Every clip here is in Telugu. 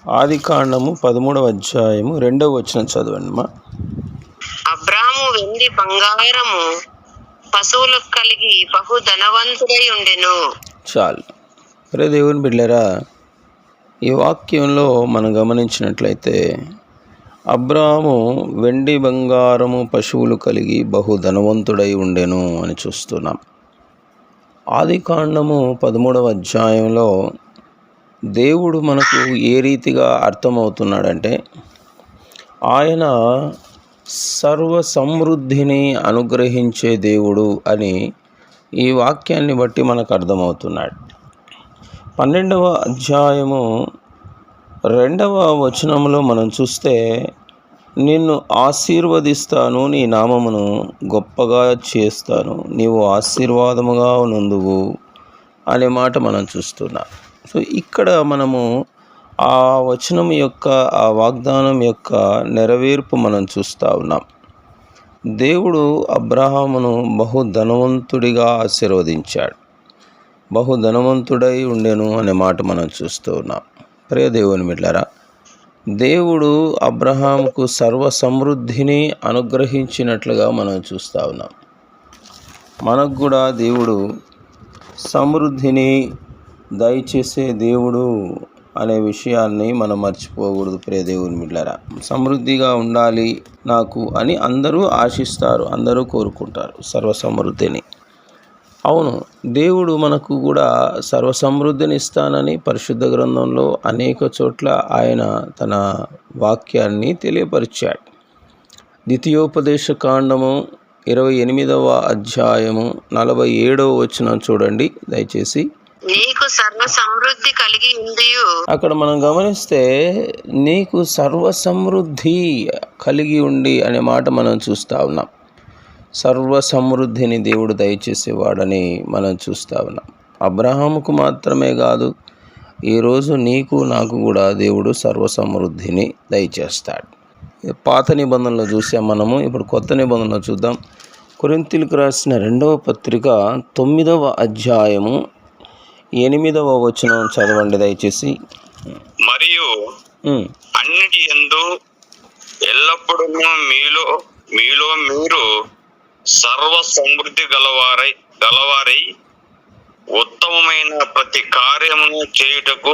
ఆదికాండము 13వ అధ్యాయము 2వ వచనం చదవండి మా. అబ్రాము వెండి బంగారము పశువులకు కలిగి బహు ధనవంతుడై ఉండెను. చాలు. దేవుని బిడ్డలారా, ఈ వాక్యంలో మనం గమనించినట్లయితే అబ్రాము వెండి బంగారము పశువులు కలిగి బహు ధనవంతుడై ఉండెను అని చూస్తున్నాం. ఆదికాండము 13వ అధ్యాయంలో దేవుడు మనకు ఏ రీతిగా అర్థమవుతున్నాడంటే, ఆయన సర్వ సమృద్ధిని అనుగ్రహించే దేవుడు అని ఈ వాక్యాన్ని బట్టి మనకు అర్థమవుతున్నాడు. 12వ అధ్యాయము 2వ వచనంలో మనం చూస్తే, నిన్ను ఆశీర్వదిస్తాను, నీ నామమును గొప్పగా చేస్తాను, నీవు ఆశీర్వాదముగా నుందువు అనే మాట మనం చూస్తున్నాం. సో ఇక్కడ మనము ఆ వచనం యొక్క, ఆ వాగ్దానం యొక్క నెరవేర్పు మనం చూస్తూ ఉన్నాం. దేవుడు అబ్రహామును బహు ధనవంతుడిగా ఆశీర్వదించాడు. బహు ధనవంతుడై ఉండెను అనే మాట మనం చూస్తూ ఉన్నాం. ప్రియ దేవుని బిడ్డలారా, దేవుడు అబ్రహాముకు సర్వ సమృద్ధిని అనుగ్రహించినట్లుగా మనం చూస్తూ ఉన్నాం. మనకు కూడా దేవుడు సమృద్ధిని దయచేసే దేవుడు అనే విషయాన్ని మనం మర్చిపోకూడదు. ప్రియ దేవుని బిడ్డలారా, సమృద్ధిగా ఉండాలి నాకు అని అందరూ ఆశిస్తారు, అందరూ కోరుకుంటారు సర్వ సమృద్ధిని. అవును, దేవుడు మనకు కూడా సర్వ సమృద్ధిని ఇస్తానని పరిశుద్ధ గ్రంథంలో అనేక చోట్ల ఆయన తన వాక్యాన్ని తెలియపరిచాడు. ద్వితీయోపదేశ కాండము 28వ అధ్యాయము 47వ వచనం చూడండి దయచేసి. నీకు సర్వ సమృద్ధి కలిగి ఉందియు. అక్కడ మనం గమనిస్తే నీకు సర్వ సమృద్ధి కలిగి ఉండి అనే మాట మనం చూస్తూ ఉన్నాం. సర్వ సమృద్ధిని దేవుడు దయచేసేవాడని మనం చూస్తూ ఉన్నాం. అబ్రహాముకు మాత్రమే కాదు, ఈరోజు నీకు నాకు కూడా దేవుడు సర్వ సమృద్ధిని దయచేస్తాడు. పాత నిబంధనలో చూసాం మనము, ఇప్పుడు కొత్త నిబంధనలో చూద్దాం. కొరింథీయులకు రాసిన 2వ పత్రిక 9వ అధ్యాయము 8వ వచనం చదవండి దయచేసి. మరియు అన్నిటి యందు ఎల్లప్పుడూ మీలో మీరు సర్వ సమృద్ధి గలవారై ఉత్తమమైన ప్రతి కార్యమును చేయుటకు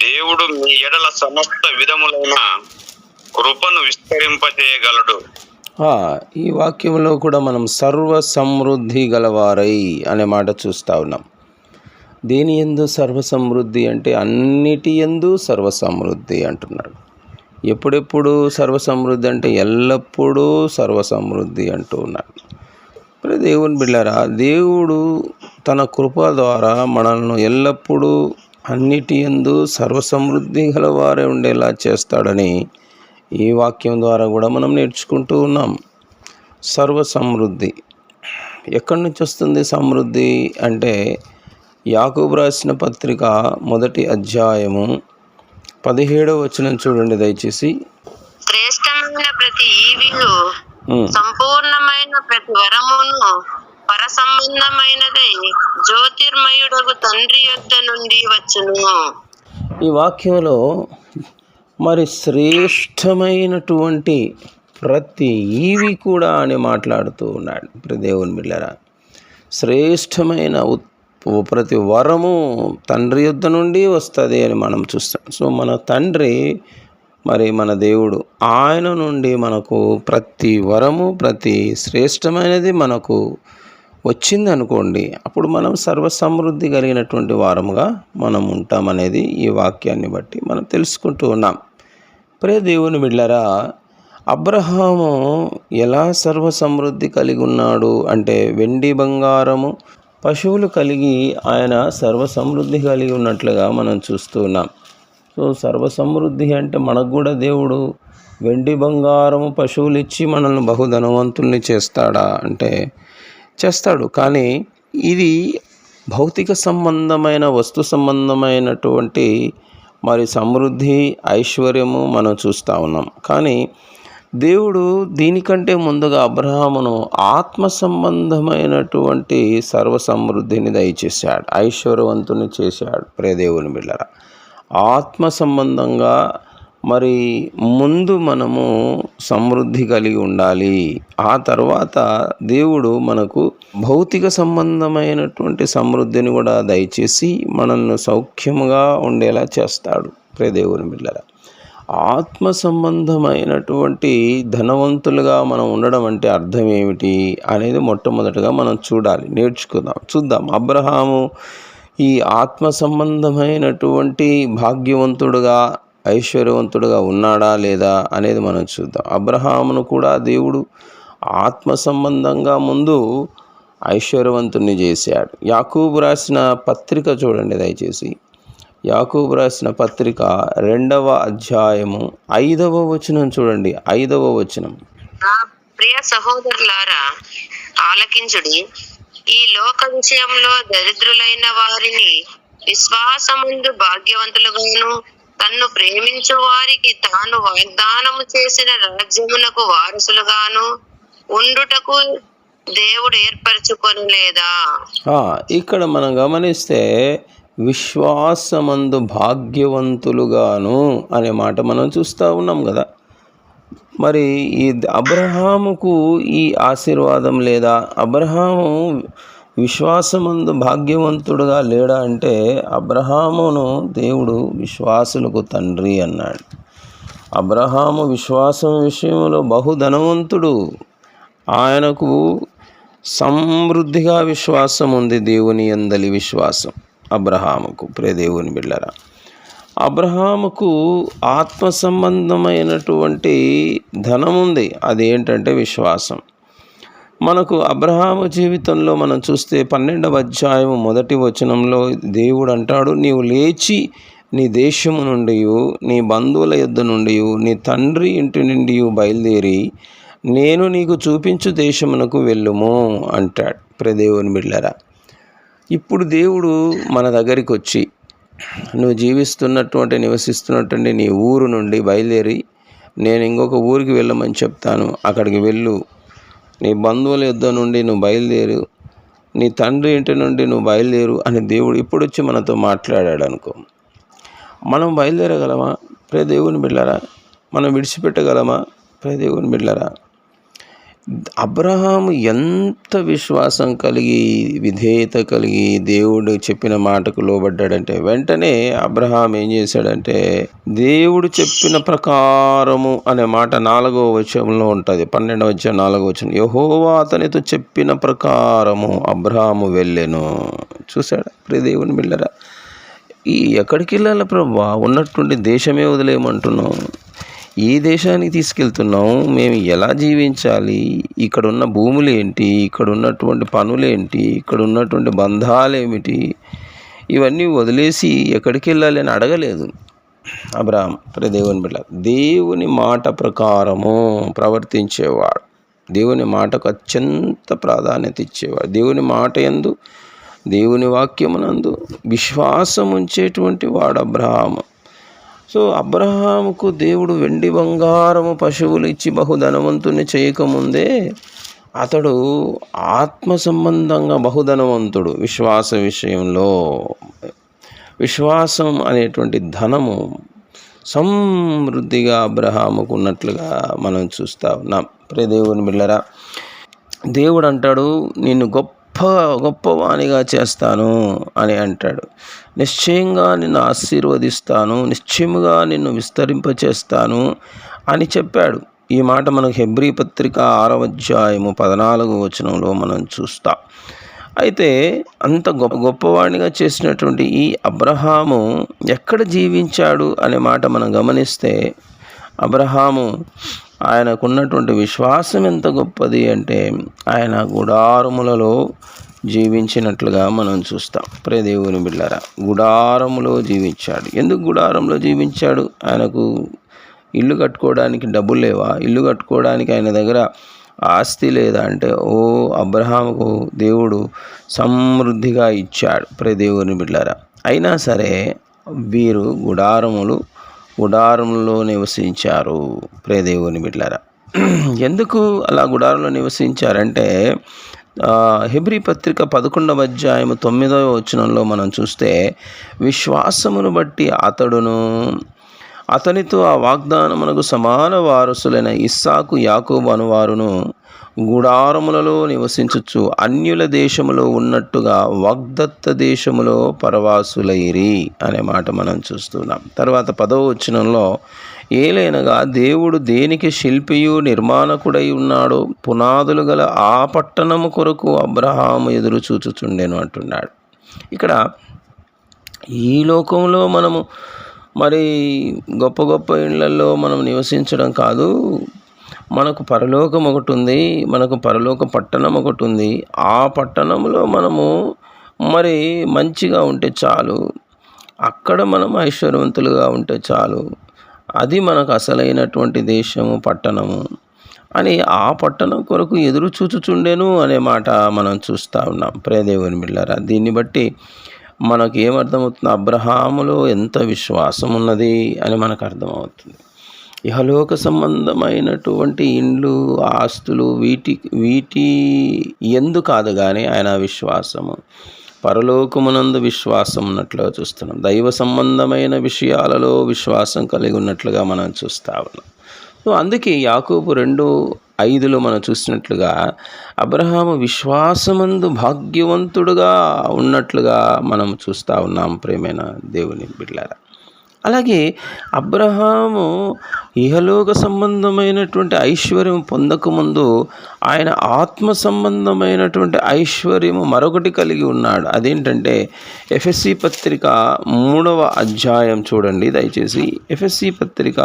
దేవుడు మీ ఎడల సమస్త విధములైన కృపను విస్తరింపజేయగలడు. ఈ వాక్యంలో కూడా మనం సర్వ సమృద్ధి గలవారై అనే మాట చూస్తూ ఉన్నాం. దేని యందు సర్వ సమృద్ధి అంటే అన్నిటి యందు సర్వ సమృద్ధి అంటున్నాడు. ఎప్పుడెప్పుడు సర్వ సమృద్ధి అంటే ఎల్లప్పుడూ సర్వ సమృద్ధి అంటూ ఉన్నాడు. మరి దేవుని బిడ్డలారా, దేవుడు తన కృప ద్వారా మనల్ని ఎల్లప్పుడూ అన్నిటి యందు సర్వ సమృద్ధి గలవారే ఉండేలా చేస్తాడని ఈ వాక్యం ద్వారా కూడా మనం నేర్చుకుంటూ ఉన్నాం. సర్వ సమృద్ధి ఎక్కడి నుంచి వస్తుంది? సమృద్ధి అంటే యాకోబు రాసిన పత్రిక 1వ అధ్యాయము 17వ వచనం చూడండి దయచేసి. శ్రేష్టమైన ప్రతి ఈవియు సంపూర్ణమైన ప్రతి వరమును పర సంబంధమైనదై జ్యోతిర్మయుడగు తండ్రి యొద్ద నుండి వచ్చును. ఈ వాక్యంలో మరి శ్రేష్టమైనటువంటి ప్రతి ఈవి కూడా అని మాట్లాడుతూ ఉన్నాడు. దేవుని బిడ్డలారా, శ్రేష్టమైన ప్రతి వరము తండ్రి యొద్ద నుండి వస్తుంది అని మనం చూస్తాం. సో మన తండ్రి, మరి మన దేవుడు, ఆయన నుండి మనకు ప్రతి వరము, ప్రతి శ్రేష్టమైనది మనకు వచ్చిందనుకోండి, అప్పుడు మనం సర్వ సమృద్ధి కలిగినటువంటి వారముగా మనం ఉంటామనేది ఈ వాక్యాన్ని బట్టి మనం తెలుసుకుంటూ ఉన్నాం. ప్రియ దేవుని బిడ్డలారా, అబ్రహాము ఎలా సర్వ సమృద్ధి కలిగి ఉన్నాడు అంటే వెండి బంగారము పశువులు కలిగి ఆయన సర్వ సమృద్ధి కలిగి ఉన్నట్లుగా మనం చూస్తూ ఉన్నాం. సో సర్వ సమృద్ధి అంటే మనకు కూడా దేవుడు వెండి బంగారము పశువులు ఇచ్చి మనల్ని బహుధనవంతుల్ని చేస్తాడా అంటే చేస్తాడు. కానీ ఇది భౌతిక సంబంధమైన, వస్తు సంబంధమైనటువంటి మరి సమృద్ధి, ఐశ్వర్యము మనం చూస్తూ ఉన్నాం. కానీ దేవుడు దీనికంటే ముందుగా అబ్రహామును ఆత్మ సంబంధమైనటువంటి సర్వ సమృద్ధిని దయచేశాడు, ఐశ్వర్యవంతుని చేశాడు. ప్రియ దేవుని బిడ్డలారా, ఆత్మ సంబంధంగా మరి ముందు మనము సమృద్ధి కలిగి ఉండాలి. ఆ తర్వాత దేవుడు మనకు భౌతిక సంబంధమైనటువంటి సమృద్ధిని కూడా దయచేసి మనల్ని సౌఖ్యముగా ఉండేలా చేస్తాడు. ప్రియ దేవుని బిడ్డలారా, ఆత్మ సంబంధమైనటువంటి ధనవంతులుగా మనం ఉండడం అంటే అర్థం ఏమిటి అనేది మొట్టమొదటిగా మనం చూద్దాం. అబ్రహాము ఈ ఆత్మ సంబంధమైనటువంటి భాగ్యవంతుడుగా, ఐశ్వర్యవంతుడుగా ఉన్నాడా లేదా అనేది మనం చూద్దాం. అబ్రహామును కూడా దేవుడు ఆత్మ సంబంధంగా ముందు ఐశ్వర్యవంతుణ్ణి చేశాడు. యాకోబు రాసిన పత్రిక చూడండి దయచేసి. యాకోబు రాసిన పత్రిక 2వ అధ్యాయము 5వ వచనం చూడండి. 5వ వచనం. నా ప్రియ సహోదరులారా, ఆలకించుడి. ఈ లోక విషయంలో దరిద్రులైన వారిని విశ్వాసముందు భాగ్యవంతులుగాను, తన్ను ప్రేమించు వారికి తాను వాగ్దానము చేసిన రాజ్యమునకు వారసులుగాను ఉండుటకు దేవుడు ఏర్పరచుకొనలేదా? ఇక్కడ మనం గమనిస్తే విశ్వాసమందు భాగ్యవంతులుగాను అనే మాట మనం చూస్తూ ఉన్నాం కదా. మరి ఈ అబ్రహాముకు ఈ ఆశీర్వాదం లేదా? అబ్రహాము విశ్వాసమందు భాగ్యవంతుడుగా లేడా అంటే, అబ్రహామును దేవుడు విశ్వాసులకు తండ్రి అన్నాడు. అబ్రహాము విశ్వాసం విషయంలో బహుధనవంతుడు. ఆయనకు సమృద్ధిగా విశ్వాసం ఉంది. దేవుని యందలి విశ్వాసం అబ్రహాముకు. ప్రియ దేవుని బిడ్డలారా, అబ్రహాముకు ఆత్మ సంబంధమైనటువంటి ధనం ఉంది. అదేంటంటే విశ్వాసం. మనకు అబ్రహాము జీవితంలో మనం చూస్తే 12వ అధ్యాయం 1వ వచనంలో దేవుడు అంటాడు, నీవు లేచి నీ దేశము నుండి, నీ బంధువుల యొద్ద నుండి, నీ తండ్రి ఇంటి నుండి బయలుదేరి నేను నీకు చూపించు దేశమునకు వెళ్ళుము అంటాడు. ప్రియ దేవుని బిడ్డలారా, ఇప్పుడు దేవుడు మన దగ్గరికి వచ్చి నువ్వు నివసిస్తున్నటువంటి నీ ఊరు నుండి బయలుదేరి నేను ఇంకొక ఊరికి వెళ్ళమని చెప్తాను, అక్కడికి వెళ్ళు. నీ బంధువుల యొద్ద నుండి నువ్వు బయలుదేరు, నీ తండ్రి ఇంటి నుండి నువ్వు బయలుదేరు అని దేవుడు ఇప్పుడు వచ్చి మనతో మాట్లాడాడు అనుకో. మనం బయలుదేరగలమా? ప్రియ దేవుని బిడ్డలారా, మనం విడిచిపెట్టగలమా? ప్రియ దేవుని బిడ్డలారా, అబ్రహాము ఎంత విశ్వాసం కలిగి, విధేయత కలిగి దేవుడు చెప్పిన మాటకు లోబడ్డాడంటే, వెంటనే అబ్రహాం ఏం చేశాడంటే, దేవుడు చెప్పిన ప్రకారము అనే మాట 4వ వచనంలో ఉంటుంది. 12వ అధ్యాయం 4వ వచనం. యెహోవా అతనితో చెప్పిన ప్రకారము అబ్రహాము వెళ్ళెను. చూశాడా? ప్రియ దేవుని బిడ్డలారా, ఎక్కడికి వెళ్ళాలి ప్రభువా? ఉన్నటువంటి దేశమే వదిలేయమంటున్నాం. ఏ దేశానికి తీసుకెళ్తున్నాం? మేము ఎలా జీవించాలి? ఇక్కడ ఉన్న భూములు ఏంటి? ఇక్కడ ఉన్నటువంటి పనులేంటి? ఇక్కడ ఉన్నటువంటి బంధాలేమిటి? ఇవన్నీ వదిలేసి ఎక్కడికి వెళ్ళాలి అని అడగలేదు అబ్రహాం. దేవుని బిడ్డ, దేవుని మాట ప్రకారము ప్రవర్తించేవాడు, దేవుని మాటకు అత్యంత ప్రాధాన్యత ఇచ్చేవాడు, దేవుని మాట యందు, దేవుని వాక్యమునందు విశ్వాసం ఉంచేటువంటి వాడు అబ్రహాము. సో అబ్రహాముకు దేవుడు వెండి బంగారము పశువులు ఇచ్చి బహుధనవంతుని చేయకముందే అతడు ఆత్మ సంబంధంగా బహుధనవంతుడు. విశ్వాస విషయంలో విశ్వాసం అనేటువంటి ధనము సమృద్ధిగా అబ్రహాముకు ఉన్నట్లుగా మనం చూస్తూ ఉన్నాం. ప్రియ దేవుని బిడ్డలారా, దేవుడు అంటాడు, నిన్ను గొప్పవానిగా చేస్తాను అని అంటాడు. నిశ్చయంగా నిన్ను ఆశీర్వదిస్తాను, నిశ్చయముగా నిన్ను విస్తరింపచేస్తాను అని చెప్పాడు. ఈ మాట మనకు హెబ్రీ పత్రిక 6వ అధ్యాయము 14వ వచనంలో మనం చూస్తాం. అయితే అంత గొప్పవాడిగా చేసినటువంటి ఈ అబ్రహాము ఎక్కడ జీవించాడు అనే మాట మనం గమనిస్తే, అబ్రహాము ఆయనకున్నటువంటి విశ్వాసం ఎంత గొప్పది అంటే ఆయన గుడారములలో జీవించినట్లుగా మనం చూస్తాం. ప్రియ దేవుని బిడ్డలారా, గుడారములో జీవించాడు. ఎందుకు గుడారంలో జీవించాడు? ఆయనకు ఇల్లు కట్టుకోవడానికి డబ్బులు లేవా? ఇల్లు కట్టుకోవడానికి ఆయన దగ్గర ఆస్తి లేదా అంటే, అబ్రహాముకు దేవుడు సమృద్ధిగా ఇచ్చాడు. ప్రియ దేవుని బిడ్డలారా, అయినా సరే వీరు గుడారంలో నివసించారు. ప్రియ దేవుని బిడ్డలారా, ఎందుకు అలా గుడారంలో నివసించారంటే హెబ్రీ పత్రిక 11వ అధ్యాయము 9వ వచనంలో మనం చూస్తే, విశ్వాసమును బట్టి అతడును అతనితో ఆ వాగ్దానమునకు సమాన వారసులైన ఇస్సాకు యాకోబు అనువారును గుడారములలో నివసించుచు అన్యుల దేశములో ఉన్నట్టుగా వాగ్దత్త దేశములో పరవాసులైరి అనే మాట మనం చూస్తున్నాం. తర్వాత 10వ వచనంలో, ఏలైనగా దేవుడు దేనికి శిల్పియు నిర్మాణకుడై ఉన్నాడో పునాదులు గల ఆ పట్టణము కొరకు అబ్రహాము ఎదురు చూచుచుండెను అంటున్నాడు. ఇక్కడ ఈ లోకంలో మనము మరి గొప్ప గొప్ప ఇళ్లలో మనం నివసించడం కాదు, మనకు పరలోకం ఒకటి ఉంది, మనకు పరలోక పట్టణం ఒకటి ఉంది. ఆ పట్టణంలో మనము మరి మంచిగా ఉంటే చాలు, అక్కడ మనం ఐశ్వర్యవంతులుగా ఉంటే చాలు, అది మనకు అసలైనటువంటి దేశము, పట్టణము అని ఆ పట్టణం కొరకు ఎదురు చూచుచుండెను అనే మాట మనం చూస్తూ ఉన్నాం. ప్రియ దేవుని బిడ్డలారా, దీన్ని బట్టి మనకు ఏమర్థమవుతుంది? అబ్రహాములో ఎంత విశ్వాసం ఉన్నది అని మనకు అర్థమవుతుంది. ఇహలోక సంబంధమైనటువంటి ఇండ్లు, ఆస్తులు వీటి ఎందు కాదు కానీ ఆయన విశ్వాసము, పరలోకమునందు విశ్వాసం ఉన్నట్లుగా చూస్తున్నాం. దైవ సంబంధమైన విషయాలలో విశ్వాసం కలిగి ఉన్నట్లుగా మనం చూస్తూ ఉన్నాం. అందుకే యాకోబు 2:5లో మనం చూసినట్లుగా అబ్రహాము విశ్వాసమందు భాగ్యవంతుడుగా ఉన్నట్లుగా మనం చూస్తూ ఉన్నాం. ప్రియమైన దేవుని బిడ్డలారా, అలాగే అబ్రహాము ఇహలోక సంబంధమైనటువంటి ఐశ్వర్యం పొందకముందు ఆయన ఆత్మ సంబంధమైనటువంటి ఐశ్వర్యము మరొకటి కలిగి ఉన్నాడు. అదేంటంటే ఎఫెసీ పత్రిక 3వ అధ్యాయం చూడండి దయచేసి. ఎఫెసీ పత్రిక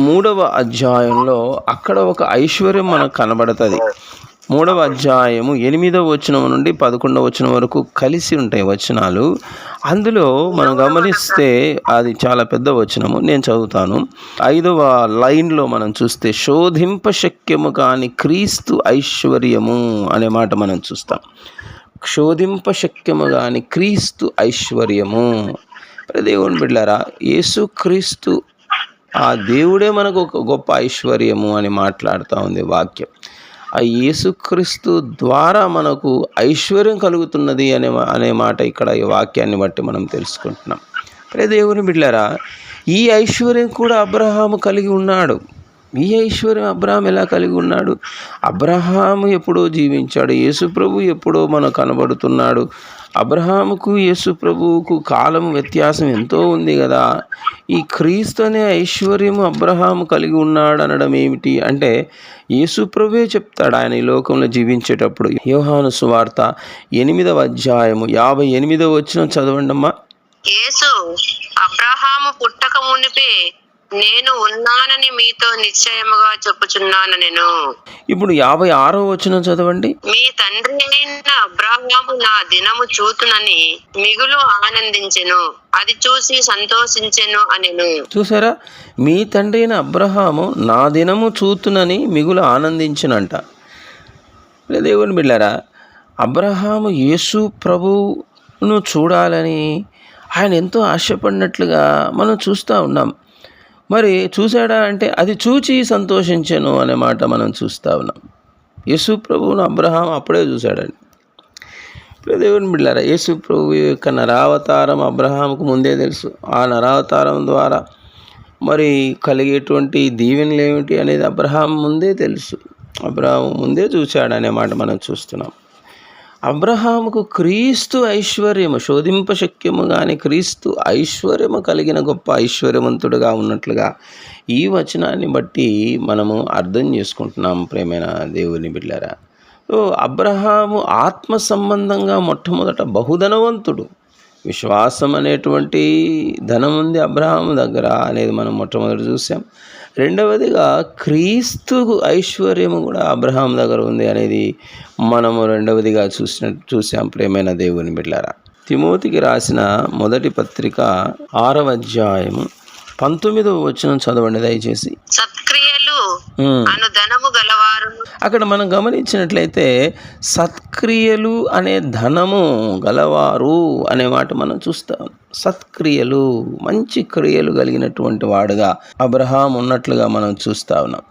3వ అధ్యాయంలో అక్కడ ఒక ఐశ్వర్యం మనకు కనబడుతుంది. 3వ అధ్యాయము 8వ వచనం నుండి 11వ వచనం వరకు కలిసి ఉంటాయి వచనాలు. అందులో మనం గమనిస్తే అది చాలా పెద్ద వచనము, నేను చదువుతాను. 5వ లైన్లో మనం చూస్తే, శోధింపశక్యము కాని క్రీస్తు ఐశ్వర్యము అనే మాట మనం చూస్తాం. శోధింపశక్యము కాని క్రీస్తు ఐశ్వర్యము. దేవుని బిడ్డలారా, యేసుక్రీస్తు ఆ దేవుడే మనకు ఒక గొప్ప ఐశ్వర్యము అని మాట్లాడుతూ ఉంది వాక్యం. ఆ యేసుక్రీస్తు ద్వారా మనకు ఐశ్వర్యం కలుగుతున్నది అనే మాట ఇక్కడ ఈ వాక్యాన్ని బట్టి మనం తెలుసుకుంటున్నాం. దేవుని బిడ్డలారా, ఈ ఐశ్వర్యం కూడా అబ్రహాము కలిగి ఉన్నాడు. ఈ ఐశ్వర్యం అబ్రహాము ఎలా కలిగి ఉన్నాడు? అబ్రహాము ఎప్పుడో జీవించాడు, యేసు ప్రభు ఎప్పుడో మనకు కనబడుతున్నాడు. అబ్రహాముకు యేసు ప్రభువుకు కాలం వ్యత్యాసం ఎంతో ఉంది కదా. ఈ క్రీస్తు అనే ఐశ్వర్యము అబ్రహాము కలిగి ఉన్నాడు అనడం ఏమిటి అంటే, యేసు ప్రభువే చెప్తాడు ఆయన ఈ లోకంలో జీవించేటప్పుడు. యోహాను సువార్త 8వ అధ్యాయము 58వ వచనం చదవండమ్మా. యేసు, అబ్రహాము పుట్టక మునిపే నేను ఉన్నానని మీతో నిశ్చయముగా చెప్పుచున్నాను నేను. ఇప్పుడు 56వ వచనం చదవండి. మీ తండ్రి అయిన అబ్రహాము నా దినము చూతునని మిగులు ఆనందించెను, అది చూసి సంతోషించెను అనెను. చూసారా, మీ తండ్రి అయిన అబ్రహాము నా దినము చూతునని మిగులు ఆనందించినంట. దేవుని బిడ్డలారా, అబ్రహాము యేసు ప్రభువును చూడాలని ఆయన ఎంతో ఆశపడినట్లుగా మనం చూస్తూ ఉన్నాం. మరి చూశాడా అంటే, అది చూచి సంతోషించెను అనే మాట మనం చూస్తూ ఉన్నాం. యేసు ప్రభువును అబ్రహాం అప్పుడే చూశాడండి. దేవుని బిడ్డలారా, యేసు ప్రభు యొక్క నరావతారం అబ్రహాముకు ముందే తెలుసు. ఆ నరావతారం ద్వారా మరి కలిగేటువంటి దీవెనలు ఏమిటి అనేది అబ్రహాం ముందే తెలుసు. అబ్రహాము ముందే చూశాడనే మాట మనం చూస్తున్నాం. అబ్రహాముకు క్రీస్తు ఐశ్వర్యము, శోధింపశక్యము కానీ క్రీస్తు ఐశ్వర్యము కలిగిన గొప్ప ఐశ్వర్యవంతుడుగా ఉన్నట్లుగా ఈ వచనాన్ని బట్టి మనము అర్థం చేసుకుంటున్నాం. ప్రేమైన దేవుని బిడ్డలారా, అబ్రహాము ఆత్మ సంబంధంగా మొట్టమొదట బహుధనవంతుడు. విశ్వాసం అనేటువంటి ధనం ఉంది అబ్రహాము దగ్గర అనేది మనం మొట్టమొదటి చూసాం. రెండవదిగా క్రీస్తు ఐశ్వర్యము కూడా అబ్రహాం దగ్గర ఉంది అనేది మనము రెండవదిగా చూసాం. ప్రేమైన దేవుని బిడ్డలారా, తిమోతికి రాసిన మొదటి పత్రిక 6వ అధ్యాయము 19వ వచనం చదవండి దయచేసి. సత్క్రియలు అను ధనము గలవారు. అక్కడ మనం గమనించినట్లయితే సత్క్రియలు అనే ధనము గలవారు అనే మాట మనం చూస్తాం. సత్క్రియలు, మంచి క్రియలు కలిగినటువంటి వాడుగా అబ్రహాం ఉన్నట్లుగా మనం చూస్తా ఉన్నాం.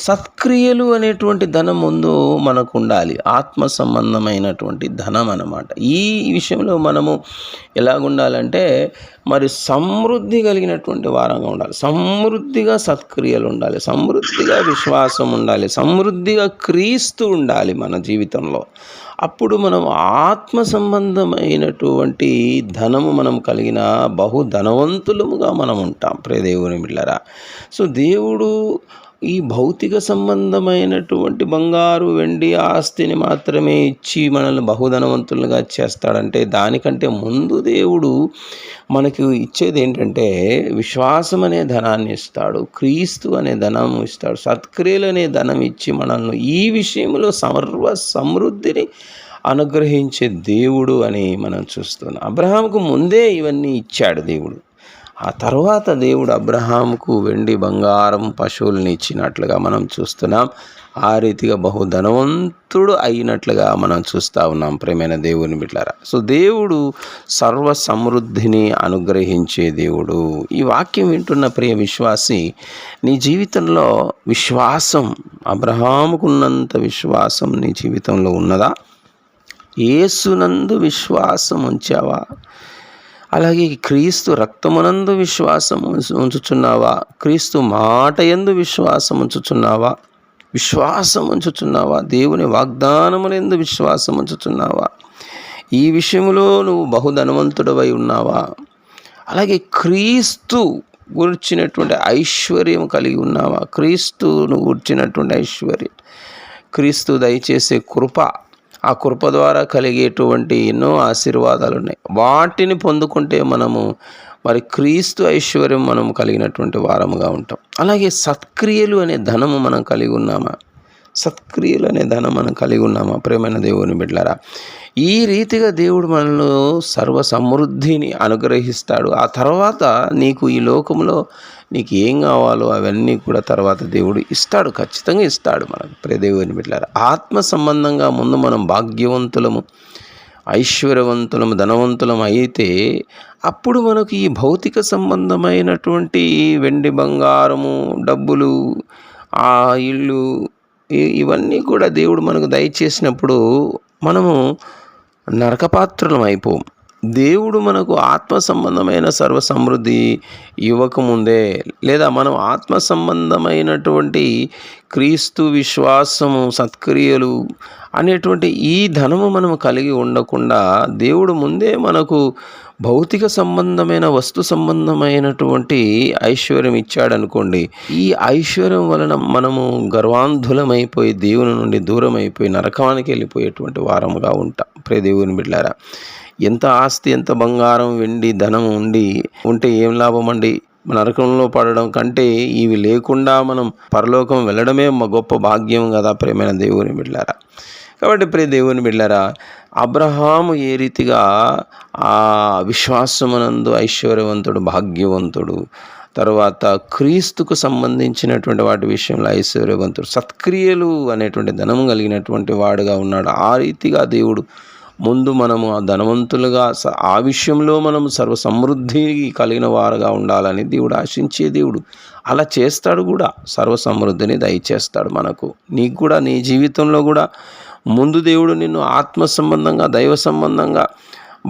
సత్క్రియలు అనేటువంటి ధనం ముందు మనకు ఉండాలి. ఆత్మ సంబంధమైనటువంటి ధనం అన్నమాట. ఈ విషయంలో మనము ఎలాగుండాలంటే మరి సమృద్ధి కలిగినటువంటి వారంగా ఉండాలి. సమృద్ధిగా సత్క్రియలు ఉండాలి, సమృద్ధిగా విశ్వాసం ఉండాలి, సమృద్ధిగా క్రీస్తు ఉండాలి మన జీవితంలో. అప్పుడు మనం ఆత్మ సంబంధమైనటువంటి ధనము మనం కలిగిన బహు ధనవంతులముగా మనం ఉంటాం. ప్రియ దేవుని బిడ్డలారా, సో దేవుడు ఈ భౌతిక సంబంధమైనటువంటి బంగారు వెండి ఆస్తిని మాత్రమే ఇచ్చి మనల్ని బహుధనవంతులుగా చేస్తాడంటే, దానికంటే ముందు దేవుడు మనకు ఇచ్చేది ఏంటంటే విశ్వాసం అనే ధనాన్ని ఇస్తాడు, క్రీస్తు అనే ధనం ఇస్తాడు, సత్క్రియలు అనే ధనం ఇచ్చి మనల్ని ఈ విషయంలో సర్వ సమృద్ధిని అనుగ్రహించే దేవుడు అని మనం చూస్తున్నాం. అబ్రహాముకు ముందే ఇవన్నీ ఇచ్చాడు దేవుడు. ఆ తర్వాత దేవుడు అబ్రహాముకు వెండి బంగారం పశువులను ఇచ్చినట్లుగా మనం చూస్తున్నాం. ఆ రీతిగా బహుధనవంతుడు అయినట్లుగా మనం చూస్తూ ఉన్నాం. ప్రియమైన దేవుని బిడ్డలారా, సో దేవుడు సర్వ సమృద్ధిని అనుగ్రహించే దేవుడు. ఈ వాక్యం వింటున్న ప్రియ విశ్వాసి, నీ జీవితంలో విశ్వాసం, అబ్రహాముకున్నంత విశ్వాసం నీ జీవితంలో ఉన్నదా? యేసునందు విశ్వాసం ఉంచావా? అలాగే క్రీస్తు రక్తమునందు విశ్వాసం ఉంచుచున్నావా? క్రీస్తు మాట యందు విశ్వాసం ఉంచుచున్నావా? విశ్వాసం ఉంచుచున్నావా? దేవుని వాగ్దానములందు విశ్వాసం ఉంచుచున్నావా? ఈ విషయంలో నువ్వు బహుధనవంతుడవై ఉన్నావా? అలాగే క్రీస్తు గురించినటువంటి ఐశ్వర్యం కలిగి ఉన్నావా? క్రీస్తును గురించినటువంటి ఐశ్వర్యం, క్రీస్తు దయచేసే కృప, ఆ కృప ద్వారా కలిగేటువంటి ఎన్నో ఆశీర్వాదాలు ఉన్నాయి. వాటిని పొందుకుంటే మనము మరి క్రీస్తు ఐశ్వర్యం మనం కలిగినటువంటి వారముగా ఉంటాం. అలాగే సత్క్రియలు అనే ధనము మనం కలిగి ఉన్నామా? సత్క్రియలు అనే ధనం మనం కలిగి ఉన్నామా? ప్రియమైన దేవుని బిడ్డలారా, ఈ రీతిగా దేవుడు మనలో సర్వ సమృద్ధిని అనుగ్రహిస్తాడు. ఆ తర్వాత నీకు ఈ లోకంలో నీకు ఏం కావాలో అవన్నీ కూడా తర్వాత దేవుడు ఇస్తాడు, ఖచ్చితంగా ఇస్తాడు మనకు. ప్రియ దేవుని బిడ్డలారా, ఆత్మ సంబంధంగా ముందు మనం భాగ్యవంతులము, ఐశ్వర్యవంతులము, ధనవంతులం అయితే అప్పుడు మనకు ఈ భౌతిక సంబంధమైనటువంటి వెండి బంగారము, డబ్బులు, ఆ ఇల్లు, ఇవన్నీ కూడా దేవుడు మనకు దయచేసినప్పుడు మనము నరకపాత్రులం అయిపోం. దేవుడు మనకు ఆత్మ సంబంధమైన సర్వ సమృద్ధి ఇవ్వకముందే, లేదా మనం ఆత్మ సంబంధమైనటువంటి క్రీస్తు విశ్వాసము, సత్క్రియలు అనేటువంటి ఈ ధనము మనము కలిగి ఉండకుండా దేవుడు ముందే మనకు భౌతిక సంబంధమైన వస్తు సంబంధమైనటువంటి ఐశ్వర్యం ఇచ్చాడనుకోండి, ఈ ఐశ్వర్యం వలన మనము గర్వాంధులమైపోయి దేవుని నుండి దూరం అయిపోయి నరకానికి వెళ్ళిపోయేటువంటి వారముగా ఉంటాం. ప్రియ దేవుని బిడ్డలారా, ఎంత ఆస్తి, ఎంత బంగారం, వెండి, ధనం ఉంటే ఏం లాభం అండి? నరకంలో పడడం కంటే ఇవి లేకుండా మనం పరలోకం వెళ్ళడమే గొప్ప భాగ్యం కదా ప్రియమైన దేవుని బిడ్డలారా. కాబట్టి ప్రియ దేవుని బిడ్డలారా, అబ్రహాము ఏ రీతిగా ఆ విశ్వాసమునందు ఐశ్వర్యవంతుడు, భాగ్యవంతుడు, తర్వాత క్రీస్తుకు సంబంధించినటువంటి వాటి విషయంలో ఐశ్వర్యవంతుడు, సత్క్రియలు అనేటువంటి ధనము కలిగినటువంటి వాడుగా ఉన్నాడు. ఆ రీతిగా దేవుడు ముందు మనము ఆ ధనవంతులుగా ఆ విషయంలో మనం సర్వ సమృద్ధి కలిగిన వారుగా ఉండాలని దేవుడు ఆశించే దేవుడు. అలా చేస్తాడు కూడా, సర్వ సమృద్ధిని దయచేస్తాడు మనకు. నీకు కూడా నీ జీవితంలో కూడా ముందు దేవుడు నిన్ను ఆత్మ సంబంధంగా, దైవ సంబంధంగా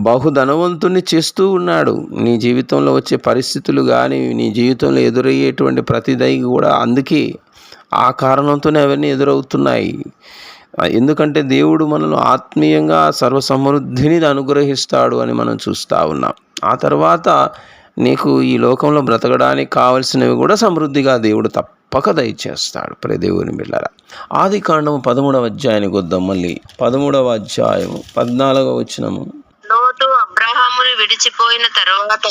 బహుధనవంతుని చేస్తూ ఉన్నాడు. నీ జీవితంలో వచ్చే పరిస్థితులు కానీ, నీ జీవితంలో ఎదురయ్యేటువంటి ప్రతిదై కూడా అందుకే, ఆ కారణంతోనే అవన్నీ ఎదురవుతున్నాయి. ఎందుకంటే దేవుడు మనల్ని ఆత్మీయంగా సర్వ సమృద్ధిని అనుగ్రహిస్తాడు అని మనం చూస్తూ ఉన్నాం. ఆ తర్వాత నీకు ఈ లోకంలో బ్రతకడానికి కావలసినవి కూడా సమృద్ధిగా దేవుడు తప్పక దయచేస్తాడు. ప్రియ దేవుని బిడ్డలారా, ఆదికాండము 13వ అధ్యాయానికి వద్దాం. మళ్ళీ 13వ అధ్యాయము 14వ వచనము. లోతు అబ్రహామును విడిచిపోయిన తరువాత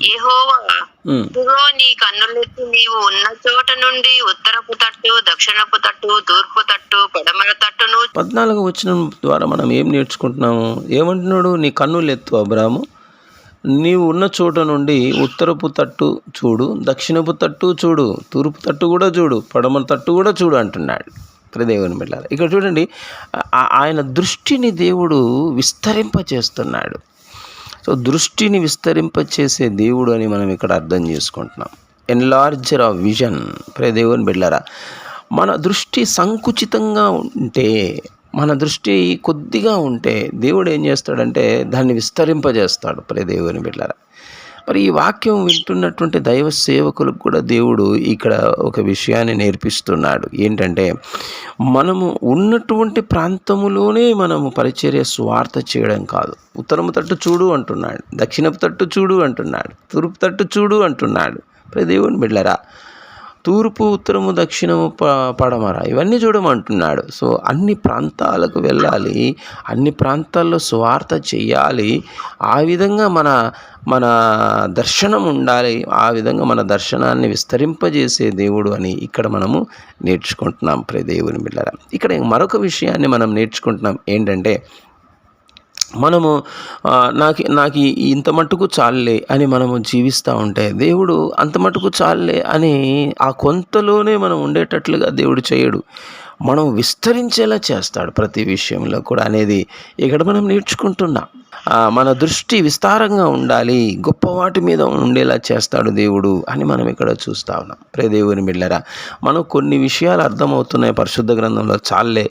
యెహోవా, ఇదిగో నీ కన్నులెత్తి నీవు ఉన్న చోట నుండి ఉత్తరపు తట్టు, దక్షిణపు తట్టు, తూర్పు తట్టు, పడమర తట్టును. 14వ వచనం ద్వారా మనం ఏం నేర్చుకుంటున్నాము? ఏమంటున్నాడు? నీ కన్నులెత్తు అబ్రాహాము, నీవు ఉన్న చోట నుండి ఉత్తరపు తట్టు చూడు, దక్షిణపు తట్టు చూడు, తూర్పు తట్టు కూడా చూడు, పడమర తట్టు కూడా చూడు అంటున్నాడు. దేవుని బిడ్డలారా, ఇక్కడ చూడండి, ఆయన దృష్టిని దేవుడు విస్తరింపచేస్తున్నాడు. సో దృష్టిని విస్తరింపచేసే దేవుడు అని మనం ఇక్కడ అర్థం చేసుకుంటున్నాం. ఎన్లార్జర్ ఆఫ్ విజన్. దేవుని బిడ్డలారా, మన దృష్టి సంకుచితంగా ఉంటే, మన దృష్టి కొద్దిగా ఉంటే దేవుడు ఏం చేస్తాడంటే దాన్ని విస్తరింపజేస్తాడు. దేవుని బిడ్డలారా, మరి ఈ వాక్యం వింటున్నటువంటి దైవ సేవకులకు కూడా దేవుడు ఇక్కడ ఒక విషయాన్ని నేర్పిస్తున్నాడు. ఏంటంటే, మనము ఉన్నటువంటి ప్రాంతములోనే మనము పరిచర్య స్వార్థ చేయడం కాదు. ఉత్తరము తట్టు చూడు అంటున్నాడు, దక్షిణపు తట్టు చూడు అంటున్నాడు, తూర్పు తట్టు చూడు అంటున్నాడు. దేవుని బిడ్డలారా, తూర్పు, ఉత్తరము, దక్షిణము, పడమర ఇవన్నీ చూడమంటున్నాడు. సో అన్ని ప్రాంతాలకు వెళ్ళాలి, అన్ని ప్రాంతాల్లో స్వార్థ చెయ్యాలి. ఆ విధంగా మన దర్శనం ఉండాలి. ఆ విధంగా మన దర్శనాన్ని విస్తరింపజేసే దేవుడు అని ఇక్కడ మనము నేర్చుకుంటున్నాం. దేవుని బిడ్డలారా, ఇక్కడ మరొక విషయాన్ని మనం నేర్చుకుంటున్నాం. ఏంటంటే, మనము నాకు ఇంత మట్టుకు చాలులే అని మనము జీవిస్తూ ఉంటే దేవుడు అంత మట్టుకు చాలులే అని ఆ కొంతలోనే మనం ఉండేటట్లుగా దేవుడు చేయడు. మనం విస్తరించేలా చేస్తాడు ప్రతి విషయంలో కూడా అనేది ఇక్కడ మనం నేర్చుకుంటున్నాం. మన దృష్టి విస్తారంగా ఉండాలి, గొప్ప వాటి మీద ఉండేలా చేస్తాడు దేవుడు అని మనం ఇక్కడ చూస్తూ ఉన్నాం. దేవుని బిడ్డలారా, మనం కొన్ని విషయాలు అర్థమవుతున్నాయి పరిశుద్ధ గ్రంథంలో, చాలే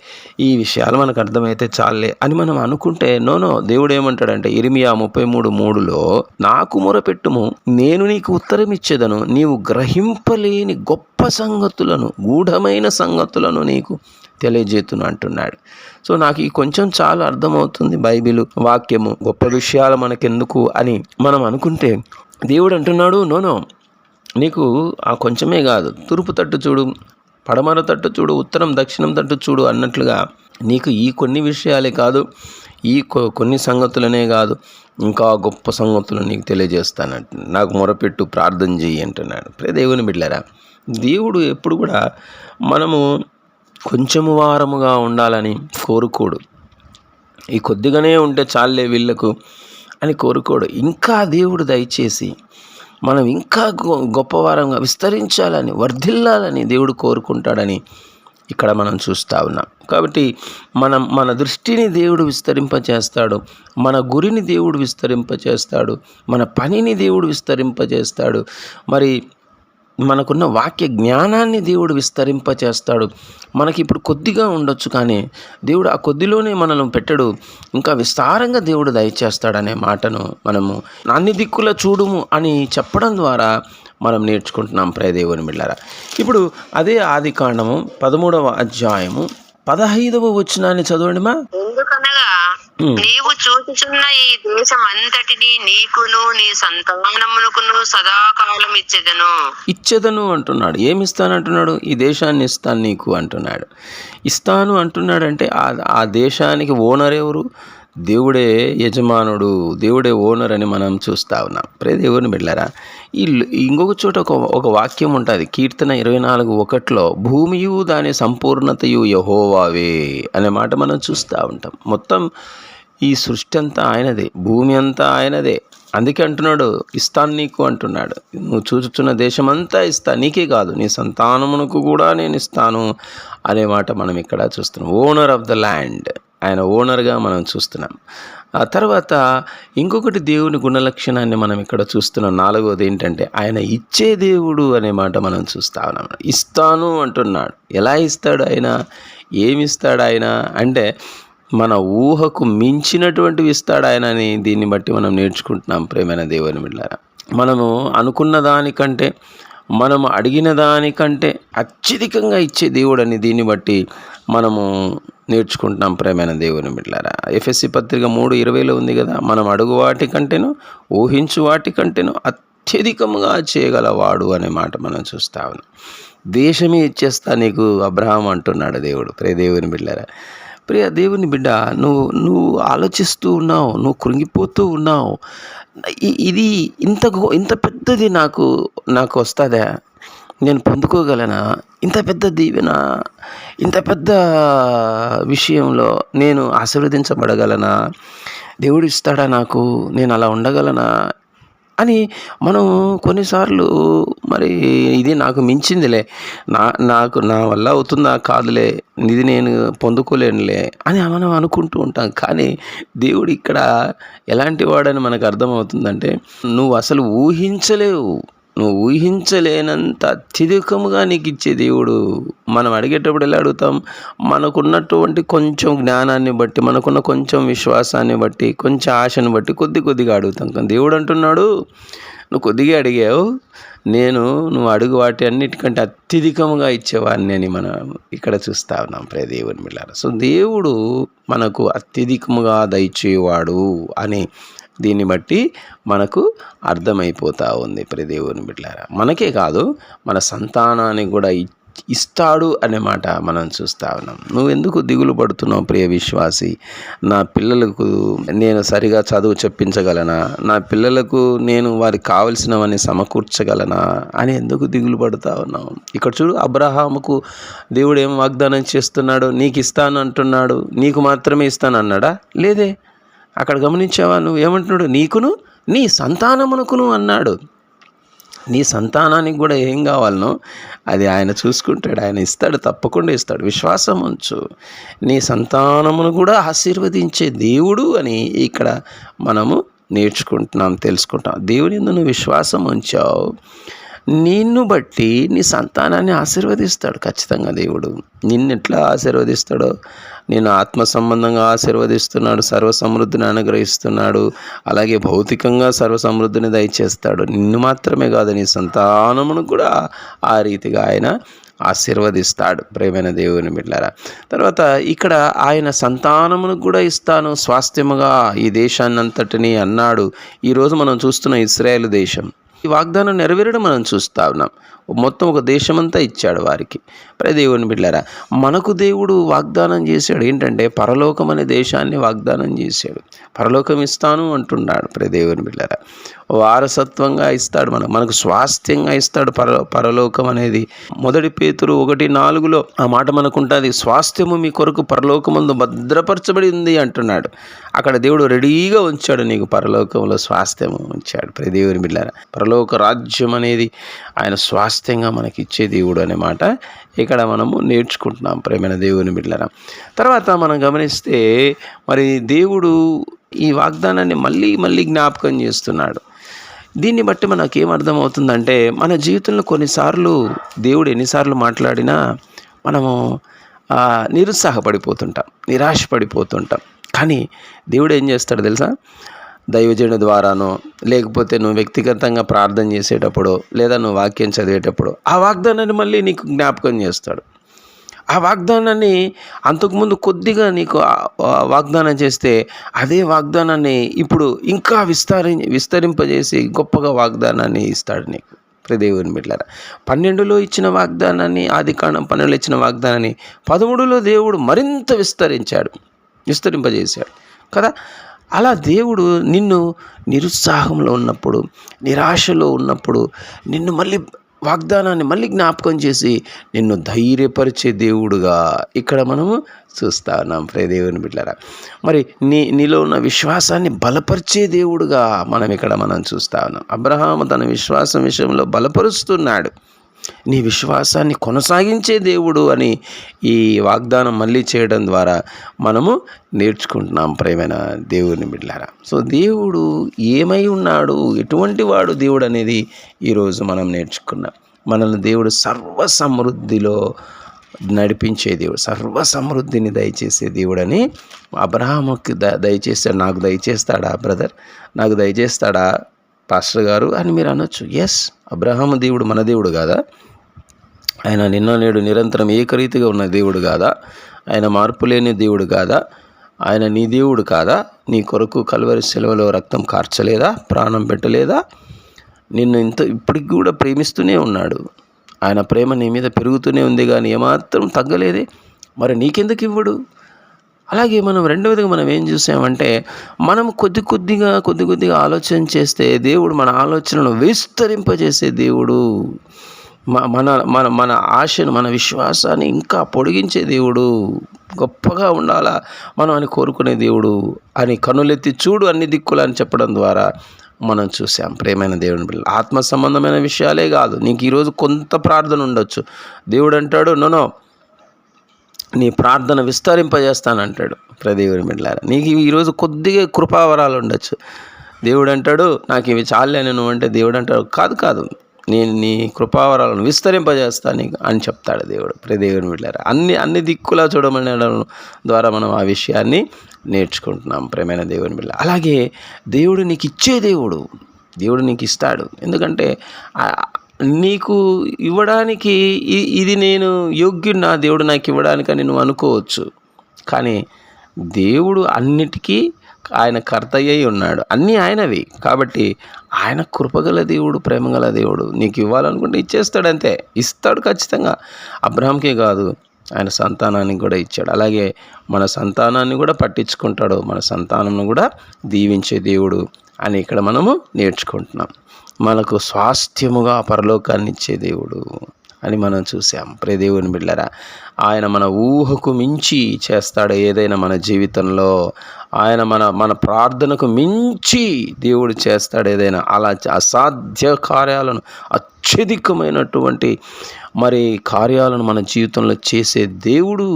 ఈ విషయాలు మనకు అర్థమైతే చాలే అని మనం అనుకుంటే, నో దేవుడు ఏమంటాడంటే ఇర్మియా 33:3లో, నాకు మొరపెట్టుము, నేను నీకు ఉత్తరం ఇచ్చేదను, నీవు గ్రహింపలేని గొప్ప సంగతులను, గూఢమైన సంగతులను నీకు తెలియజేతును అంటున్నాడు. సో నాకు ఈ కొంచెం చాలా అర్థమవుతుంది బైబిల్ వాక్యము, గొప్ప విషయాలు మనకెందుకు అని మనం అనుకుంటే, దేవుడు అంటున్నాడు నో నీకు ఆ కొంచెమే కాదు, తూర్పు తట్టు చూడు, పడమర తట్టు చూడు, ఉత్తరం దక్షిణం తట్టు చూడు అన్నట్లుగా నీకు ఈ కొన్ని విషయాలే కాదు, ఈ కొన్ని సంగతులనే కాదు, ఇంకా గొప్ప సంగతులు నీకు తెలియజేస్తానంట. నాకు మొరపెట్టు, ప్రార్థన చెయ్యి అంటున్నాడు. దేవుని బిడ్డలారా, దేవుడు ఎప్పుడు కూడా మనము కొంచెము వారముగా ఉండాలని కోరుకోడు. ఈ కొద్దిగానే ఉంటే చాలే వీళ్ళకు అని కోరుకోడు. ఇంకా దేవుడు దయచేసి మనం ఇంకా గొప్పవారంగా విస్తరించాలని, వర్ధిల్లాలని దేవుడు కోరుకుంటాడని ఇక్కడ మనం చూస్తూ ఉన్నాం. కాబట్టి మన దృష్టిని దేవుడు విస్తరింపచేస్తాడు, మన గురిని దేవుడు విస్తరింపచేస్తాడు, మన పనిని దేవుడు విస్తరింపచేస్తాడు, మరి మనకున్న వాక్య జ్ఞానాన్ని దేవుడు విస్తరింపచేస్తాడు. మనకి ఇప్పుడు కొద్దిగా ఉండొచ్చు, కానీ దేవుడు ఆ కొద్దిలోనే మనల్ని పెట్టడు, ఇంకా విస్తారంగా దేవుడు దయచేస్తాడనే మాటను మనము అన్ని దిక్కుల చూడుము అని చెప్పడం ద్వారా మనం నేర్చుకుంటున్నాం. దేవుని బిడ్డలారా, ఇప్పుడు అదే ఆదికాండము 13వ అధ్యాయము 15వ వచనాన్ని చదవండి మా. ఎందుకనగా నీవు చూచుచున్న ఈ దేశం అంతటిని నీకును నీ సంతానమునకును సదాకాలం ఇచ్చేదను అంటున్నాడు. ఏమిస్తానంటున్నాడు? ఈ దేశాన్ని ఇస్తాను నీకు అంటున్నాడు. ఇస్తాను అంటున్నాడంటే ఆ దేశానికి ఓనర్ ఎవరు? దేవుడే యజమానుడు, దేవుడే ఓనర్ అని మనం చూస్తూ ఉన్నాం. దేవుని బిడ్డలారా, ఇంకొక చోట ఒక వాక్యం ఉంటుంది, కీర్తన 24:1లో, భూమియు దాని సంపూర్ణతయు యెహోవావే అనే మాట మనం చూస్తూ ఉంటాం. మొత్తం ఈ సృష్టి అంతా ఆయనదే, భూమి అంతా ఆయనదే. అందుకే అంటున్నాడు ఇస్తాను నీకు అంటున్నాడు. నువ్వు చూచుచున్న దేశమంతా ఇస్తా, నీకే కాదు నీ సంతానమునకు కూడా నేను ఇస్తాను అనే మాట మనం ఇక్కడ చూస్తున్నాం. ఓనర్ ఆఫ్ ద ల్యాండ్, ఆయన ఓనర్గా మనం చూస్తున్నాం. ఆ తర్వాత ఇంకొకటి దేవుని గుణలక్షణాన్ని మనం ఇక్కడ చూస్తున్నాం. 4వది ఏంటంటే ఆయన ఇచ్చే దేవుడు అనే మాట మనం చూస్తా ఉన్నాం. ఇస్తాను అంటున్నాడు. ఎలా ఇస్తాడు ఆయన? ఏమిస్తాడు ఆయన అంటే మన ఊహకు మించినటువంటివి ఇస్తాడు ఆయన అని దీన్ని బట్టి మనం నేర్చుకుంటున్నాం. ప్రేమైన దేవుని బిడ్డలారా, మనము అనుకున్న దానికంటే, మనము అడిగిన దానికంటే అత్యధికంగా ఇచ్చే దేవుడు అని దీన్ని బట్టి మనము నేర్చుకుంటున్నాం. ప్రేమైన దేవుని బిడ్డలారా, ఎఫెసీ పత్రిక 3:20లో ఉంది కదా, మనం అడుగు వాటి కంటేను ఊహించు వాటి కంటేను అత్యధికంగా చేయగలవాడు అనే మాట మనం చూస్తా ఉన్నాం. దేశమే ఇచ్చేస్తా నీకు అబ్రహాం అంటున్నాడు దేవుడు. దేవుని బిడ్డలారా, ప్రియ దేవుని బిడ్డ, నువ్వు ఆలోచిస్తూ ఉన్నావు, నువ్వు కృంగిపోతూ ఉన్నావు. ఇది ఇంత పెద్దది నాకు వస్తుందా? నేను పొందుకోగలనా? ఇంత పెద్ద దీవెన, ఇంత పెద్ద విషయంలో నేను ఆశీర్వదించబడగలనా? దేవుడు ఇస్తాడా నాకు? నేను అలా ఉండగలనా అని మనం కొన్నిసార్లు మరి ఇది నాకు మించిందిలే, నా వల్ల అవుతుందా కాదులే, ఇది నేను పొందుకోలేనులే అని మనం అనుకుంటూ ఉంటాం. కానీ దేవుడు ఇక్కడ ఎలాంటి వాడని మనకు అర్థమవుతుందంటే, నువ్వు అసలు ఊహించలేవు, నువ్వు ఊహించలేనంత అత్యధికముగా నీకు ఇచ్చే దేవుడు. మనం అడిగేటప్పుడు ఎలా అడుగుతాం? మనకున్నటువంటి కొంచెం జ్ఞానాన్ని బట్టి, మనకున్న కొంచెం విశ్వాసాన్ని బట్టి, కొంచెం ఆశను బట్టి కొద్దిగా అడుగుతాం. కానీ దేవుడు అంటున్నాడు, నువ్వు కొద్దిగా అడిగావు, నువ్వు అడుగు వాటి అన్నిటికంటే అత్యధికముగా ఇచ్చేవాడిని అని మనం ఇక్కడ చూస్తా ఉన్నాం ప్రియ దేవుని బిడ్డలారా. సో దేవుడు మనకు అత్యధికముగా దయచేవాడు అని దీన్ని బట్టి మనకు అర్థమైపోతూ ఉంది ప్రియ దేవుని బిడ్డలారా. మనకే కాదు, మన సంతానానికి కూడా ఇస్తాడు అనే మాట మనం చూస్తూ ఉన్నాం. నువ్వు ఎందుకు దిగులు పడుతున్నావు ప్రియ విశ్వాసి? నా పిల్లలకు నేను సరిగా చదువు చెప్పించగలనా? నా పిల్లలకు నేను వారికి కావలసినవన్నీ సమకూర్చగలనా అని ఎందుకు దిగులు పడుతూ ఉన్నావు? ఇక్కడ చూడు, అబ్రహాముకు దేవుడు ఏం వాగ్దానం చేస్తున్నాడు? నీకు ఇస్తాను అంటున్నాడు. నీకు మాత్రమే ఇస్తాను అన్నాడా? లేదే. అక్కడ గమనించావా? నువ్వు ఏమంటున్నాడు? నీకును నీ సంతానమునకును అన్నాడు. నీ సంతానానికి కూడా ఏం కావాలనో అది ఆయన చూసుకుంటాడు, ఆయన ఇస్తాడు, తప్పకుండా ఇస్తాడు. విశ్వాసం ఉంచు. నీ సంతానమును కూడా ఆశీర్వదించే దేవుడు అని ఇక్కడ మనము నేర్చుకుంటున్నాం, తెలుసుకుంటాం. దేవుని యందు నువ్వు విశ్వాసం ఉంచావు, నిన్ను బట్టి నీ సంతానాన్ని ఆశీర్వదిస్తాడు ఖచ్చితంగా. దేవుడు నిన్ను ఎట్లా ఆశీర్వదిస్తాడో, నేను ఆత్మ సంబంధంగా ఆశీర్వదిస్తున్నాడు, సర్వసమృద్ధిని అనుగ్రహిస్తున్నాడు, అలాగే భౌతికంగా సర్వసమృద్ధిని దయచేస్తాడు. నిన్ను మాత్రమే కాదు, నీ సంతానమును కూడా ఆ రీతిగా ఆయన ఆశీర్వదిస్తాడు ప్రియమైన దేవుని బిడ్డలారా. తర్వాత ఇక్కడ ఆయన సంతానమును కూడా ఇస్తాను స్వాస్థ్యముగా ఈ దేశాన్ని అంతటిని అన్నాడు. ఈరోజు మనం చూస్తున్న ఇశ్రాయేలు దేశం ఈ వాగ్దానం నెరవేరడం మనం చూస్తూ ఉన్నాం. మొత్తం ఒక దేశమంతా ఇచ్చాడు వారికి. దేవుని బిడ్డలారా, మనకు దేవుడు వాగ్దానం చేశాడు ఏంటంటే పరలోకం అనే దేశాన్ని వాగ్దానం చేశాడు. పరలోకం ఇస్తాను అంటున్నాడు. దేవుని బిడ్డలారా, వారసత్వంగా ఇస్తాడు, మనకు స్వాస్థ్యంగా ఇస్తాడు పరలోకం అనేది. 1 పేతురు 1:4 ఆ మాట మనకుంటుంది. స్వాస్థ్యము మీ కొరకు పరలోకమందు భద్రపరచబడి ఉంది అంటున్నాడు. అక్కడ దేవుడు రెడీగా ఉంచాడు, నీకు పరలోకంలో స్వాస్థ్యము ఉంచాడు. దేవుని బిడ్డలారా, పరలోక రాజ్యం అనేది ఆయన స్వాస్థ్యంగా మనకి ఇచ్చే దేవుడు అనే మాట ఇక్కడ మనము నేర్చుకుంటున్నాం ప్రేమైన దేవుని బిడ్డలారా. తర్వాత మనం గమనిస్తే మరి దేవుడు ఈ వాగ్దానాన్ని మళ్ళీ జ్ఞాపకం చేస్తున్నాడు. దీన్ని బట్టి మనకు ఏమర్థమవుతుందంటే, మన జీవితంలో కొన్నిసార్లు దేవుడు ఎన్నిసార్లు మాట్లాడినా మనము నిరుత్సాహపడిపోతుంటాం, నిరాశపడిపోతుంటాం. కానీ దేవుడు ఏం చేస్తాడు తెలుసా? దైవజనుడి ద్వారానో, లేకపోతే నువ్వు వ్యక్తిగతంగా ప్రార్థన చేసేటప్పుడు, లేదా నువ్వు వాక్యం చదివేటప్పుడు ఆ వాగ్దానాన్ని మళ్ళీ నీకు జ్ఞాపకం చేస్తాడు. ఆ వాగ్దానాన్ని అంతకుముందు కొద్దిగా నీకు వాగ్దానం చేస్తే అదే వాగ్దానాన్ని ఇప్పుడు ఇంకా విస్తరింపజేసి గొప్పగా వాగ్దానాన్ని ఇస్తాడు నీకు. దేవుని బిడ్డలారా, 12లో ఇచ్చిన వాగ్దానాన్ని, ఆదికాండం 12లో ఇచ్చిన వాగ్దానాన్ని 13లో దేవుడు మరింత విస్తరింపజేశాడు కదా. అలా దేవుడు నిన్ను నిరుత్సాహంలో ఉన్నప్పుడు, నిరాశలో ఉన్నప్పుడు నిన్ను వాగ్దానాన్ని మళ్ళీ జ్ఞాపకం చేసి నిన్ను ధైర్యపరిచే దేవుడుగా ఇక్కడ మనము చూస్తా ఉన్నాం దేవుని బిడ్డలారా. మరి నీలో ఉన్న విశ్వాసాన్ని బలపరిచే దేవుడుగా మనం చూస్తా ఉన్నాం. అబ్రహాము తన విశ్వాసం విషయంలో బలపరుస్తున్నాడు. నీ విశ్వాసాన్ని కొనసాగించే దేవుడు అని ఈ వాగ్దానం మళ్ళీ చేయడం ద్వారా మనము నేర్చుకుంటున్నాం ప్రేమైన దేవుని బిడ్డలారా. సో దేవుడు ఏమై ఉన్నాడు, ఎటువంటి వాడు దేవుడు అనేది ఈరోజు మనం నేర్చుకున్నాం. మనల్ని దేవుడు సర్వసమృద్ధిలో నడిపించే దేవుడు, సర్వసమృద్ధిని దయచేసే దేవుడని అబ్రహాముకి దయచేస్తాడు. నాకు దయచేస్తాడా బ్రదర్, నాకు దయచేస్తాడా పాస్టర్ గారు అని మీరు అనొచ్చు. ఎస్, అబ్రహాము దేవుడు మన దేవుడు కాదా? ఆయన నిన్న నేడు నిరంతరం ఏకరీతిగా ఉన్న దేవుడు కాదా? ఆయన మార్పు లేని దేవుడు కాదా? ఆయన నీ దేవుడు కాదా? నీ కొరకు కల్వరి శిలువలో రక్తం కార్చలేదా? ప్రాణం పెట్టలేదా? నిన్ను ఇప్పటికి కూడా ప్రేమిస్తూనే ఉన్నాడు. ఆయన ప్రేమ నీ మీద పెరుగుతూనే ఉంది, కానీ ఏమాత్రం తగ్గలేదే. మరి నీకెందుకు ఇవ్వడు? అలాగే రెండవదిగా మనం ఏం చూసామంటే, మనం కొద్దిగా ఆలోచన చేస్తే దేవుడు మన ఆలోచనను విస్తరింపజేసే దేవుడు. మన ఆశను, మన విశ్వాసాన్ని ఇంకా పొడిగించే దేవుడు. గొప్పగా ఉండాలా మనం అని కోరుకునే దేవుడు అని కన్నులెత్తి చూడు అన్ని దిక్కులు అని చెప్పడం ద్వారా మనం చూసాం ప్రేమైన దేవుని బిడ్డలు. ఆత్మ సంబంధమైన విషయాలే కాదు, నీకు ఈరోజు కొంత ప్రార్థన ఉండొచ్చు. దేవుడు అంటాడు, నో నీ ప్రార్థన విస్తరింపజేస్తానంటాడు. దేవుని బిడ్డలారా, నీకు ఈరోజు కొద్దిగా కృపావరాలు ఉండొచ్చు. దేవుడు అంటాడు, నాకు ఇవి చాలే నువ్వు అంటే, దేవుడు అంటాడు కాదు, నేను నీ కృపావరాలను విస్తరింపజేస్తాను నీకు అని చెప్తాడు దేవుడు. దేవుని బిడ్డలారా, అన్ని దిక్కులా చూడమనడం ద్వారా మనం ఆ విషయాన్ని నేర్చుకుంటున్నాం. ప్రేమైన దేవుని బిడ్డ, అలాగే దేవుడు నీకు ఇచ్చే దేవుడు నీకు ఇస్తాడు. ఎందుకంటే నీకు ఇవ్వడానికి ఇది నేను యోగ్యున్నా దేవుడు నాకు ఇవ్వడానికని నువ్వు అనుకోవచ్చు. కానీ దేవుడు అన్నిటికీ ఆయన కర్తయ్యై ఉన్నాడు. అన్నీ ఆయనవి. కాబట్టి ఆయన కృపగల దేవుడు, ప్రేమగల దేవుడు. నీకు ఇవ్వాలనుకుంటే ఇచ్చేస్తాడు, అంతే. ఇస్తాడు ఖచ్చితంగా. అబ్రహాంకే కాదు, ఆయన సంతానానికి కూడా ఇచ్చాడు. అలాగే మన సంతానాన్ని కూడా పట్టించుకుంటాడు, మన సంతానాన్ని కూడా దీవించే దేవుడు అని ఇక్కడ మనము నేర్చుకుంటున్నాం. మనకు స్వాస్థ్యముగా పరలోకాన్ని ఇచ్చే దేవుడు అని మనం చూసాం. దేవుని బిడ్డలారా, ఆయన మన ఊహకు మించి చేస్తాడు ఏదైనా మన జీవితంలో. ఆయన మన ప్రార్థనకు మించి దేవుడు చేస్తాడు ఏదైనా. అలా అసాధ్య కార్యాలను, అత్యధికమైనటువంటి కార్యాలను మన జీవితంలో చేసే దేవుడు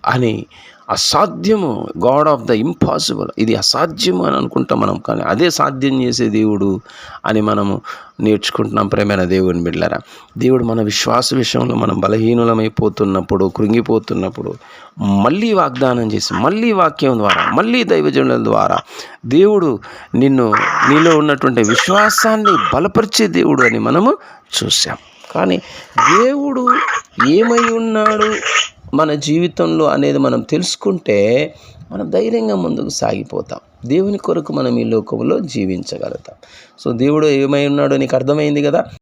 అని. అసాధ్యము, గాడ్ ఆఫ్ ద ఇంపాసిబుల్, ఇది అసాధ్యము అని అనుకుంటాం మనం, కానీ అదే సాధ్యం చేసే దేవుడు అని మనము నేర్చుకుంటున్నాం. ప్రేమైన దేవుని బిడ్డలారా, దేవుడు మన విశ్వాస విషయంలో మనం బలహీనులమైపోతున్నప్పుడు, కృంగిపోతున్నప్పుడు మళ్ళీ వాగ్దానం చేసి, మళ్ళీ వాక్యం ద్వారా, మళ్ళీ దైవజనుల ద్వారా దేవుడు నీలో ఉన్నటువంటి విశ్వాసాన్ని బలపరిచే దేవుడు అని మనము చూసాం. కానీ దేవుడు ఏమై ఉన్నాడు మన జీవితంలో అనేది మనం తెలుసుకుంటే మనం ధైర్యంగా ముందుకు సాగిపోతాం. దేవుని కొరకు మనం ఈ లోకంలో జీవించగలుగుతాం. సో దేవుడు ఏమై ఉన్నాడో నీకు అర్థమైంది కదా.